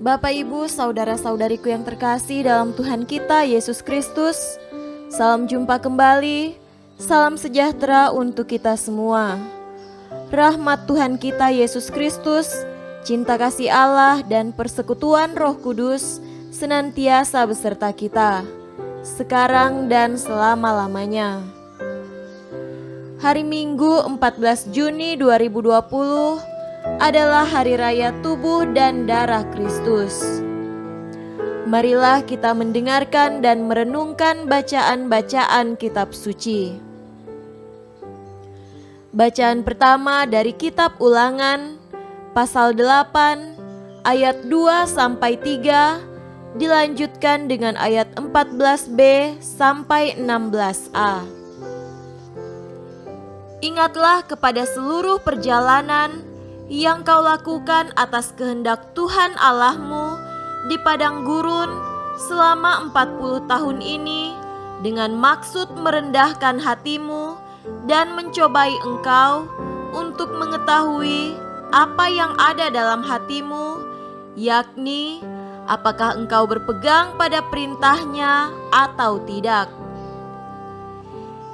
Bapak, Ibu, saudara-saudariku yang terkasih dalam Tuhan kita Yesus Kristus, salam jumpa kembali, salam sejahtera untuk kita semua. Rahmat Tuhan kita Yesus Kristus, cinta kasih Allah dan persekutuan Roh Kudus senantiasa beserta kita, sekarang dan selama-lamanya. Hari Minggu 14 Juni 2020 adalah Hari Raya Tubuh dan Darah Kristus. Marilah kita mendengarkan dan merenungkan bacaan-bacaan kitab suci. Bacaan pertama dari kitab Ulangan, pasal 8, ayat 2-3, dilanjutkan dengan ayat 14b sampai 16a. Ingatlah kepada seluruh perjalanan yang kau lakukan atas kehendak Tuhan Allahmu di padang gurun selama 40 tahun ini dengan maksud merendahkan hatimu dan mencobai engkau untuk mengetahui apa yang ada dalam hatimu, yakni apakah engkau berpegang pada perintahnya atau tidak.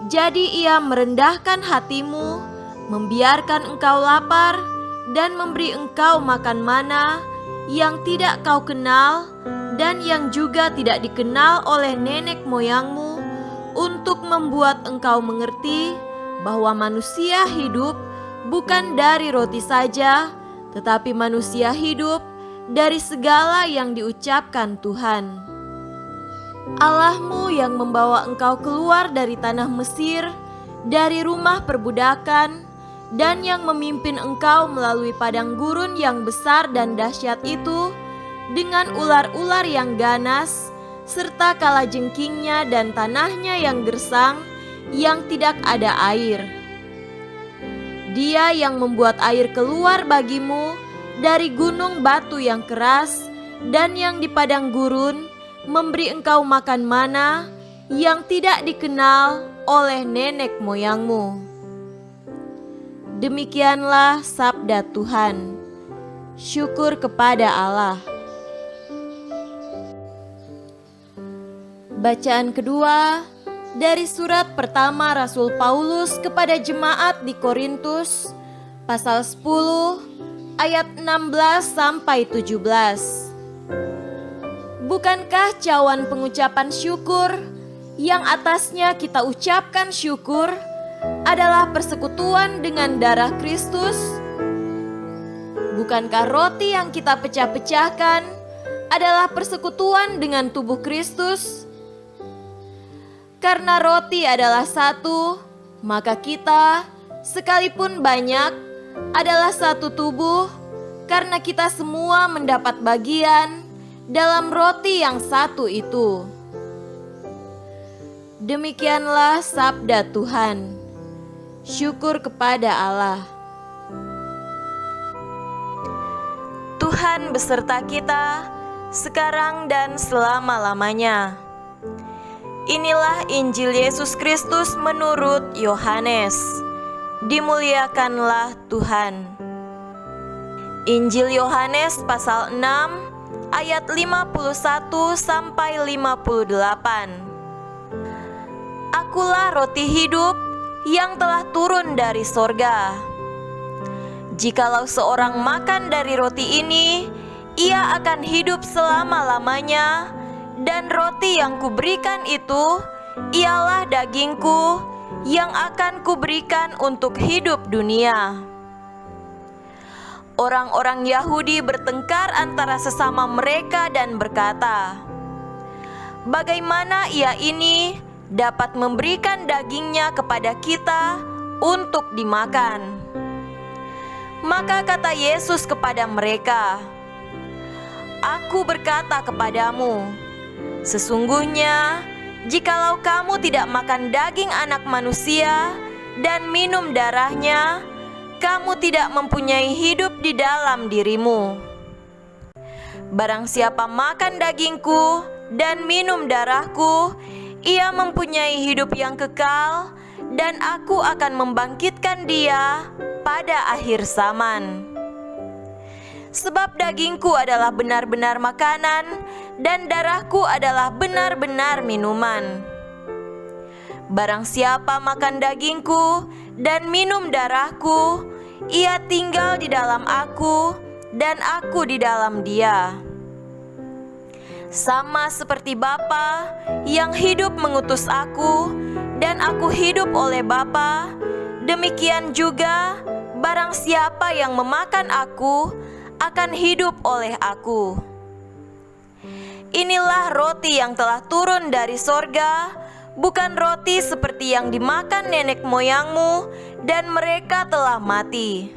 Jadi ia merendahkan hatimu, membiarkan engkau lapar, dan memberi engkau makan mana yang tidak kau kenal dan yang juga tidak dikenal oleh nenek moyangmu, untuk membuat engkau mengerti bahwa manusia hidup bukan dari roti saja, tetapi manusia hidup dari segala yang diucapkan Tuhan. Allahmu yang membawa engkau keluar dari tanah Mesir, dari rumah perbudakan, dan yang memimpin engkau melalui padang gurun yang besar dan dahsyat itu, dengan ular-ular yang ganas, serta kalajengkingnya dan tanahnya yang gersang, yang tidak ada air. Dia yang membuat air keluar bagimu dari gunung batu yang keras, dan yang di padang gurun memberi engkau makan mana yang tidak dikenal oleh nenek moyangmu. Demikianlah sabda Tuhan. Syukur kepada Allah. Bacaan kedua dari surat pertama Rasul Paulus kepada jemaat di Korintus, pasal 10 ayat 16-17. Bukankah cawan pengucapan syukur yang atasnya kita ucapkan syukur adalah persekutuan dengan darah Kristus? Bukankah roti yang kita pecah-pecahkan adalah persekutuan dengan tubuh Kristus? Karena roti adalah satu, maka kita, sekalipun banyak, adalah satu tubuh, karena kita semua mendapat bagian dalam roti yang satu itu. Demikianlah sabda Tuhan. Syukur kepada Allah. Tuhan beserta kita sekarang dan selama-lamanya. Inilah Injil Yesus Kristus menurut Yohanes. Dimuliakanlah Tuhan. Injil Yohanes pasal 6 ayat 51-58. Akulah roti hidup yang telah turun dari sorga. Jikalau seorang makan dari roti ini, ia akan hidup selama-lamanya, dan roti yang kuberikan itu ialah dagingku yang akan kuberikan untuk hidup dunia. Orang-orang Yahudi bertengkar antara sesama mereka dan berkata, bagaimana ia ini dapat memberikan dagingnya kepada kita untuk dimakan? Maka kata Yesus kepada mereka, Aku berkata kepadamu, sesungguhnya jikalau kamu tidak makan daging anak manusia dan minum darahnya, kamu tidak mempunyai hidup di dalam dirimu. Barang siapa makan dagingku dan minum darahku, ia mempunyai hidup yang kekal, dan aku akan membangkitkan dia pada akhir zaman. Sebab dagingku adalah benar-benar makanan, dan darahku adalah benar-benar minuman. Barang siapa makan dagingku dan minum darahku, ia tinggal di dalam aku, dan aku di dalam dia. Sama seperti Bapa yang hidup mengutus aku, dan aku hidup oleh Bapa, demikian juga barang siapa yang memakan aku akan hidup oleh aku. Inilah roti yang telah turun dari sorga, bukan roti seperti yang dimakan nenek moyangmu, dan mereka telah mati.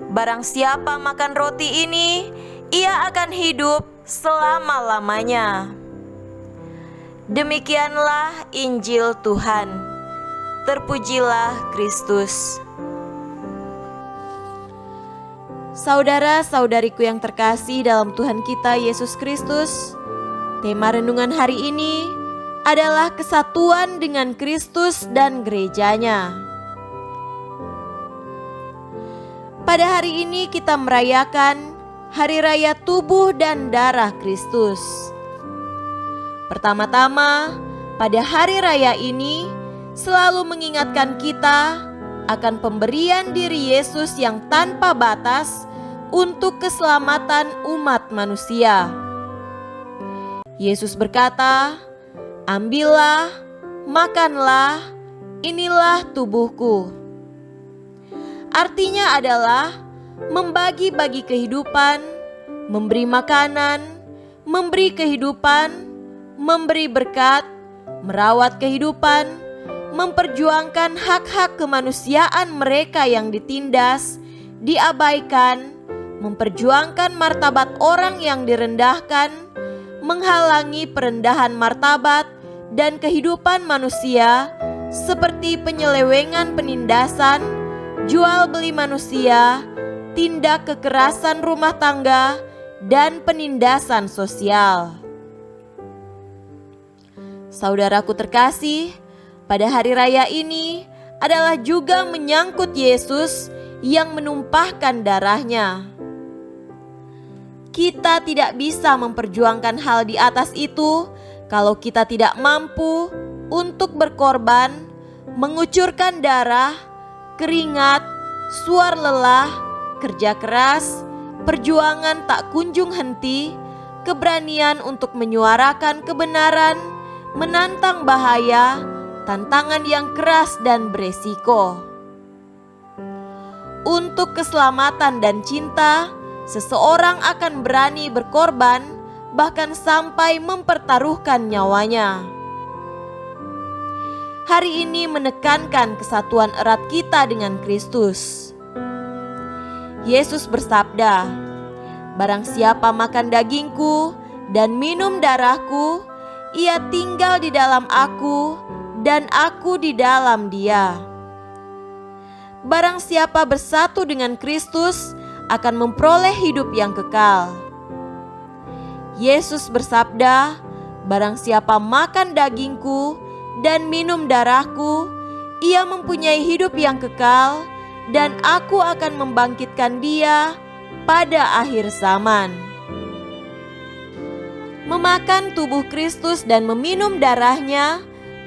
Barang siapa makan roti ini, ia akan hidup selama-lamanya. Demikianlah Injil Tuhan. Terpujilah Kristus. Saudara-saudariku yang terkasih dalam Tuhan kita Yesus Kristus, tema renungan hari ini adalah kesatuan dengan Kristus dan gerejanya. Pada hari ini kita merayakan Hari Raya Tubuh dan Darah Kristus. Pertama-tama, pada hari raya ini selalu mengingatkan kita akan pemberian diri Yesus yang tanpa batas untuk keselamatan umat manusia. Yesus berkata, "Ambillah, makanlah, inilah tubuhku." Artinya adalah membagi-bagi kehidupan, memberi makanan, memberi kehidupan, memberi berkat, merawat kehidupan, memperjuangkan hak-hak kemanusiaan mereka yang ditindas, diabaikan, memperjuangkan martabat orang yang direndahkan, menghalangi perendahan martabat dan kehidupan manusia seperti penyelewengan penindasan, jual beli manusia, tindak kekerasan rumah tangga, dan penindasan sosial. Saudaraku terkasih, pada hari raya ini adalah juga menyangkut Yesus yang menumpahkan darahnya. Kita tidak bisa memperjuangkan hal di atas itu kalau kita tidak mampu untuk berkorban, mengucurkan darah, keringat, suar lelah, kerja keras, perjuangan tak kunjung henti, keberanian untuk menyuarakan kebenaran, menantang bahaya, tantangan yang keras dan beresiko. Untuk keselamatan dan cinta, seseorang akan berani berkorban, bahkan sampai mempertaruhkan nyawanya. Hari ini menekankan kesatuan erat kita dengan Kristus. Yesus bersabda, "Barang siapa makan dagingku dan minum darahku, ia tinggal di dalam aku, dan aku di dalam dia." Barang siapa bersatu dengan Kristus akan memperoleh hidup yang kekal. Yesus bersabda, "Barang siapa makan dagingku dan minum darahku, ia mempunyai hidup yang kekal, dan aku akan membangkitkan dia pada akhir zaman." Memakan tubuh Kristus dan meminum darahnya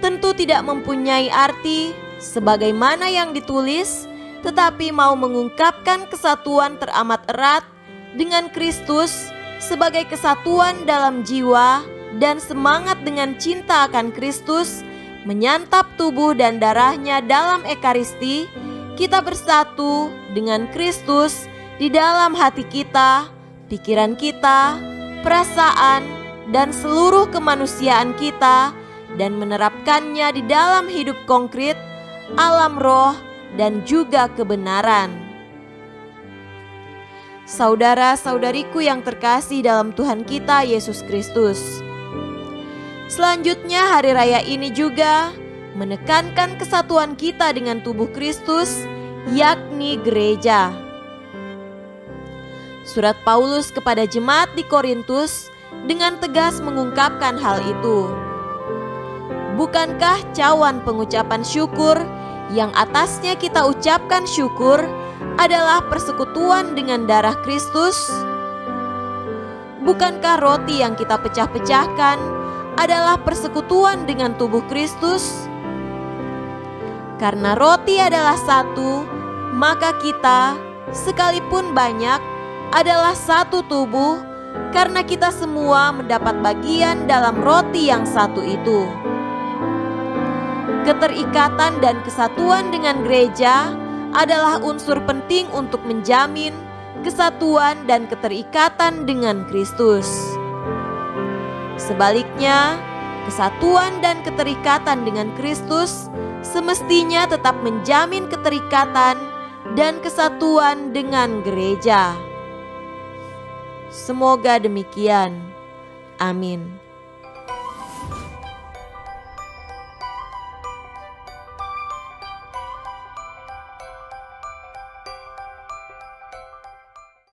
tentu tidak mempunyai arti sebagaimana yang ditulis, tetapi mau mengungkapkan kesatuan teramat erat dengan Kristus sebagai kesatuan dalam jiwa dan semangat dengan cinta akan Kristus, menyantap tubuh dan darahnya dalam Ekaristi. Kita bersatu dengan Kristus di dalam hati kita, pikiran kita, perasaan, dan seluruh kemanusiaan kita, dan menerapkannya di dalam hidup konkret, alam roh, dan juga kebenaran. Saudara-saudariku yang terkasih dalam Tuhan kita Yesus Kristus, selanjutnya hari raya ini juga menekankan kesatuan kita dengan tubuh Kristus, yakni gereja. Surat Paulus kepada jemaat di Korintus dengan tegas mengungkapkan hal itu. Bukankah cawan pengucapan syukur yang atasnya kita ucapkan syukur adalah persekutuan dengan darah Kristus? Bukankah roti yang kita pecah-pecahkan adalah persekutuan dengan tubuh Kristus? Karena roti adalah satu, maka kita, sekalipun banyak, adalah satu tubuh, karena kita semua mendapat bagian dalam roti yang satu itu. Keterikatan dan kesatuan dengan gereja adalah unsur penting untuk menjamin kesatuan dan keterikatan dengan Kristus. Sebaliknya, kesatuan dan keterikatan dengan Kristus semestinya tetap menjamin keterikatan dan kesatuan dengan gereja. Semoga demikian. Amin.